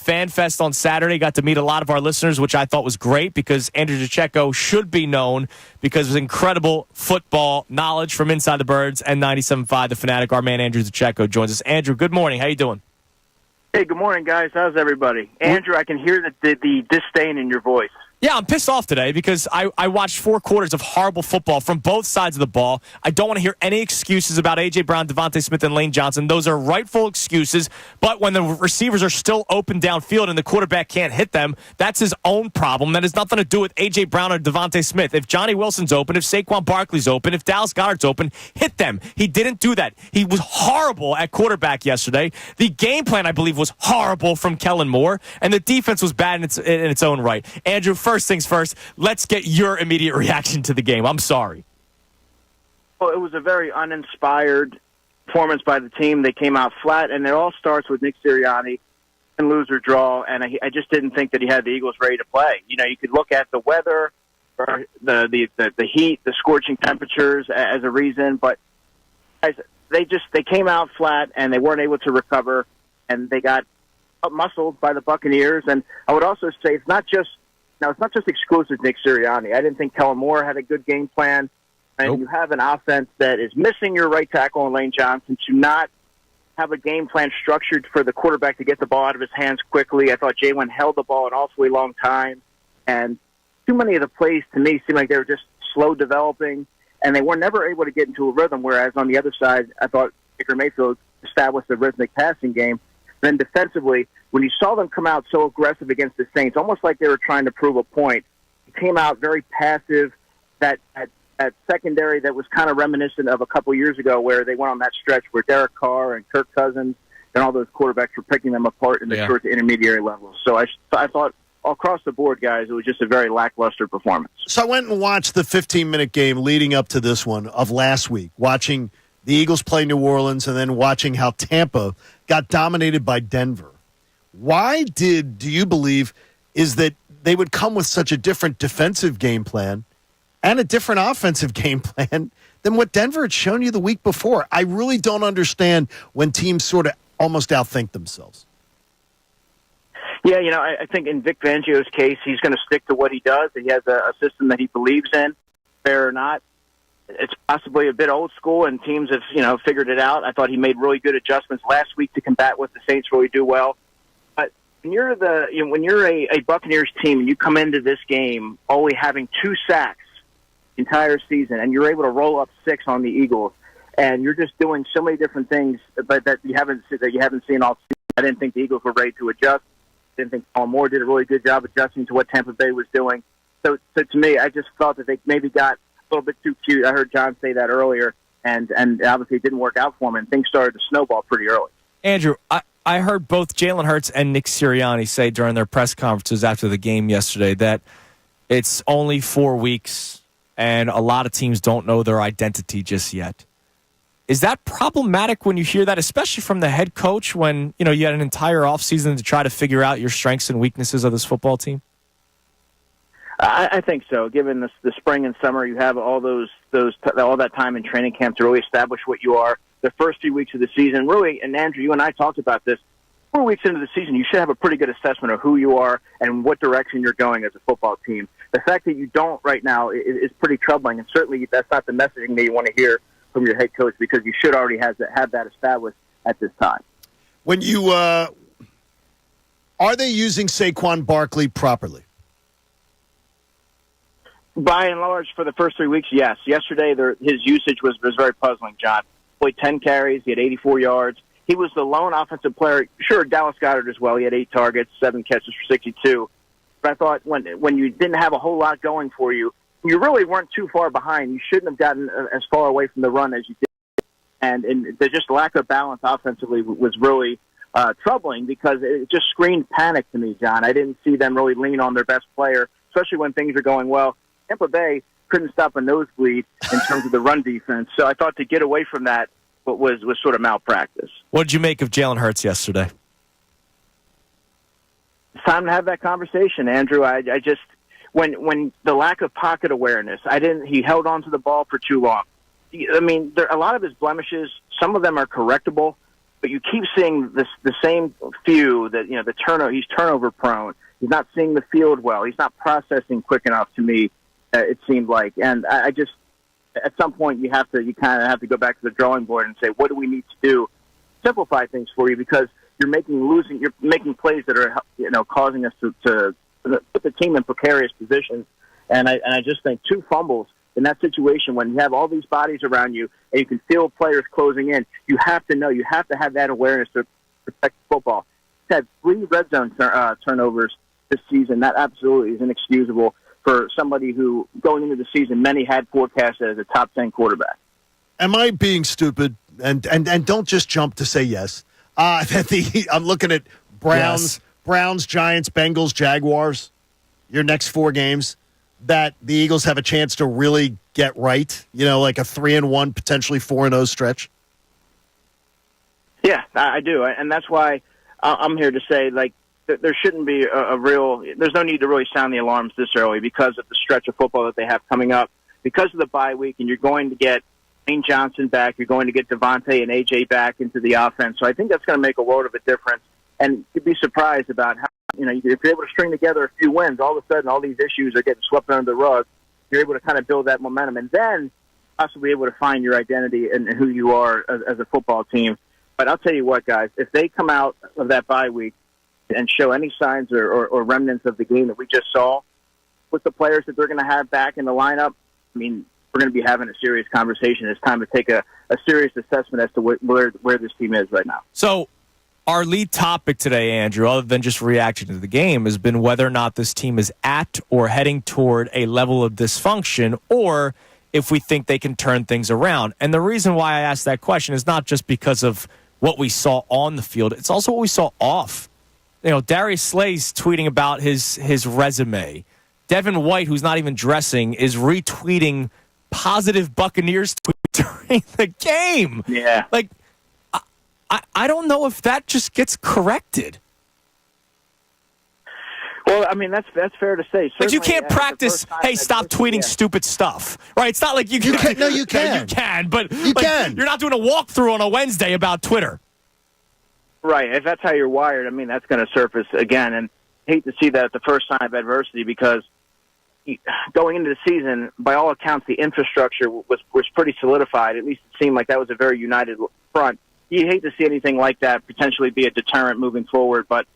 Fan Fest on Saturday. Got to meet a lot of our listeners, which I thought was great because Andrew DiCecco should be known because of his incredible football knowledge from Inside the Birds and 97.5 The Fanatic. Our man Andrew DiCecco joins us. Andrew, good morning. How you doing? Hey, good morning, guys. How's everybody? Andrew, I can hear the disdain in your voice. Yeah, I'm pissed off today because I watched 4 quarters of horrible football from both sides of the ball. I don't want to hear any excuses about A.J. Brown, Devontae Smith, and Lane Johnson. Those are rightful excuses, but when the receivers are still open downfield and the quarterback can't hit them, that's his own problem. That has nothing to do with A.J. Brown or Devontae Smith. If Johnny Wilson's open, if Saquon Barkley's open, if Dallas Goedert's open, hit them. He didn't do that. He was horrible at quarterback yesterday. The game plan, I believe, was horrible from Kellen Moore, and the defense was bad in its own right. Andrew, first things first, let's get your immediate reaction to the game. I'm sorry. Well, it was a very uninspired performance by the team. They came out flat, and it all starts with Nick Sirianni and lose or draw, and I just didn't think that he had the Eagles ready to play. You know, you could look at the weather, or the heat, the scorching temperatures as a reason, but guys, they came out flat, and they weren't able to recover, and they got muscled by the Buccaneers. And I would also say it's not just exclusive to Nick Sirianni. I didn't think Kellen Moore had a good game plan. And Nope. You have an offense that is missing your right tackle and Lane Johnson to not have a game plan structured for the quarterback to get the ball out of his hands quickly. I thought Jalen held the ball an awfully long time. And too many of the plays, to me, seemed like they were just slow developing. And they were never able to get into a rhythm, whereas on the other side, I thought Baker Mayfield established a rhythmic passing game. Then defensively, when you saw them come out so aggressive against the Saints, almost like they were trying to prove a point, it came out very passive. That secondary that was kind of reminiscent of a couple years ago where they went on that stretch where Derek Carr and Kirk Cousins and all those quarterbacks were picking them apart in the short to intermediary levels. So I thought across the board, guys, it was just a very lackluster performance. So I went and watched the 15-minute game leading up to this one of last week, watching the Eagles play New Orleans and then watching how Tampa got dominated by Denver. Why do you believe is that they would come with such a different defensive game plan and a different offensive game plan than what Denver had shown you the week before? I really don't understand when teams sort of almost outthink themselves. Yeah, I think in Vic Fangio's case, he's going to stick to what he does. He has a system that he believes in, fair or not. It's possibly a bit old school, and teams have, figured it out. I thought he made really good adjustments last week to combat what the Saints really do well. But when you're a Buccaneers team and you come into this game only having 2 sacks the entire season, and you're able to roll up 6 on the Eagles, and you're just doing so many different things, but that you haven't seen all season. I didn't think the Eagles were ready to adjust. I didn't think Paul Moore did a really good job adjusting to what Tampa Bay was doing. So to me, I just thought that they maybe got a little bit too cute. I heard John say that earlier, and obviously it didn't work out for him, and things started to snowball pretty early. Andrew, I heard both Jalen Hurts and Nick Sirianni say during their press conferences after the game yesterday that it's only 4 weeks and a lot of teams don't know their identity just yet. Is that problematic when you hear that, especially from the head coach when you had an entire offseason to try to figure out your strengths and weaknesses of this football team? I think so. Given the spring and summer, you have all that time in training camp to really establish what you are. The first few weeks of the season, really, and Andrew, you and I talked about this. 4 weeks into the season, you should have a pretty good assessment of who you are and what direction you're going as a football team. The fact that you don't right now is pretty troubling, and certainly that's not the messaging that you want to hear from your head coach, because you should already have that established at this time. When you are they using Saquon Barkley properly? By and large, for the first 3 weeks, yes. Yesterday, his usage was very puzzling, John. Played 10 carries. He had 84 yards. He was the lone offensive player. Sure, Dallas Goedert as well. He had 8 targets, 7 catches for 62. But I thought when you didn't have a whole lot going for you, you really weren't too far behind. You shouldn't have gotten as far away from the run as you did. And the just lack of balance offensively was really troubling, because it just screamed panic to me, John. I didn't see them really lean on their best player, especially when things are going well. Tampa Bay couldn't stop a nosebleed in terms of the run defense. So I thought to get away from that was sort of malpractice. What did you make of Jalen Hurts yesterday? It's time to have that conversation, Andrew. I just when the lack of pocket awareness, he held on to the ball for too long. I mean, a lot of his blemishes, some of them are correctable, but you keep seeing the same few that, the turnover. He's turnover prone. He's not seeing the field well. He's not processing quick enough to me. It seemed like, and I just at some point you kind of have to go back to the drawing board and say, what do we need to do? Simplify things for you, because you're making plays that are causing us to put the team in precarious positions. And I just think 2 fumbles in that situation, when you have all these bodies around you and you can feel players closing in, you have to have that awareness to protect football. He's had 3 red zone turnovers this season. That absolutely is inexcusable for somebody who, going into the season, many had forecasted as a top 10 quarterback. Am I being stupid? And don't just jump to say yes. I'm looking at Browns, Giants, Bengals, Jaguars, your next 4 games that the Eagles have a chance to really get right, like a 3-1, potentially 4-0 stretch? Yeah, I do. And that's why I'm here to say, there shouldn't be there's no need to really sound the alarms this early because of the stretch of football that they have coming up, because of the bye week, and you're going to get Lane Johnson back, you're going to get Devontae and AJ back into the offense. So I think that's going to make a world of a difference. And you'd be surprised about how, if you're able to string together a few wins, all of a sudden all these issues are getting swept under the rug. You're able to kind of build that momentum and then possibly able to find your identity and who you are as a football team. But I'll tell you what, guys, if they come out of that bye week and show any signs or remnants of the game that we just saw with the players that they're going to have back in the lineup, we're going to be having a serious conversation. It's time to take a serious assessment as to where this team is right now. So our lead topic today, Andrew, other than just reaction to the game, has been whether or not this team is at or heading toward a level of dysfunction, or if we think they can turn things around. And the reason why I asked that question is not just because of what we saw on the field. It's also what we saw off. Darius Slay's tweeting about his resume. Devin White, who's not even dressing, is retweeting positive Buccaneers tweets during the game. Yeah. I don't know if that just gets corrected. Well, that's fair to say. Like, you can't practice, hey, stop tweeting stupid stuff. Right? It's not like you can. No, you can. You can, but you can. You're not doing a walkthrough on a Wednesday about Twitter. Right. If that's how you're wired, that's going to surface again. And I hate to see that at the first sign of adversity, because going into the season, by all accounts, the infrastructure was pretty solidified. At least it seemed like that was a very united front. You hate to see anything like that potentially be a deterrent moving forward, but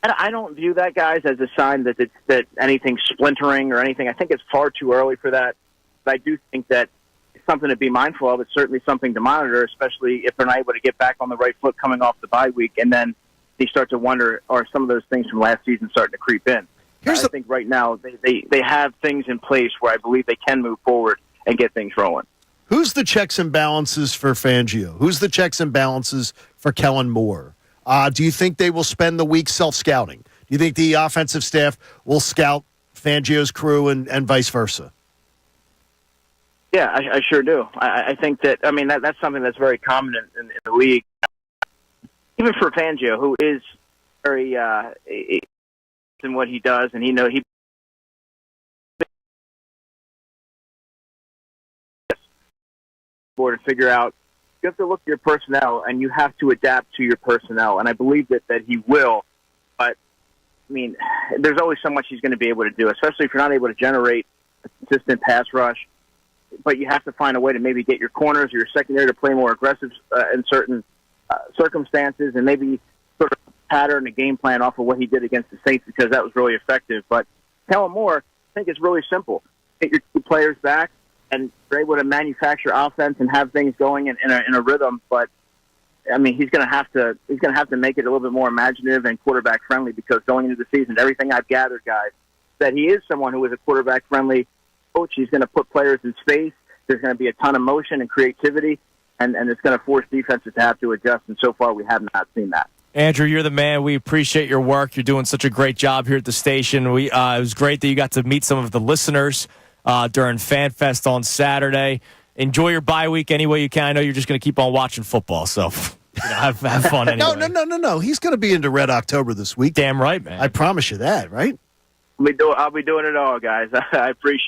I don't view that, guys, as a sign that anything's splintering or anything. I think it's far too early for that. But I do think that it's something to be mindful of. It's certainly something to monitor, especially if they're not able to get back on the right foot coming off the bye week, and then you start to wonder, are some of those things from last season starting to creep in? I think right now they have things in place where I believe they can move forward and get things rolling. Who's the checks and balances for Fangio? Who's the checks and balances for Kellen Moore? Do you think they will spend the week self-scouting? Do you think the offensive staff will scout Fangio's crew and vice versa? Yeah, I sure do. I think that, that's something that's very common in the league. Even for Fangio, who is very in what he does, and he to figure out, you have to look at your personnel and you have to adapt to your personnel, and I believe that he will. But there's always so much he's going to be able to do, especially if you're not able to generate a consistent pass rush. But you have to find a way to maybe get your corners or your secondary to play more aggressive in certain circumstances, and maybe sort of pattern a game plan off of what he did against the Saints, because that was really effective. But Kellen Moore, I think it's really simple. Get your two players back, and you're able to manufacture offense and have things going in a rhythm. But he's going to have to make it a little bit more imaginative and quarterback friendly, because going into the season, everything I've gathered, guys, that he is someone who is a quarterback friendly coach. He's going to put players in space. There's going to be a ton of motion and creativity, and it's going to force defenses to have to adjust. And so far, we have not seen that. Andrew, you're the man. We appreciate your work. You're doing such a great job here at the station. It was great that you got to meet some of the listeners during FanFest on Saturday. Enjoy your bye week any way you can. I know you're just going to keep on watching football, so have fun anyway. No. He's going to be into Red October this week. Damn right, man. I promise you that, right? I'll be doing it all, guys. I appreciate it.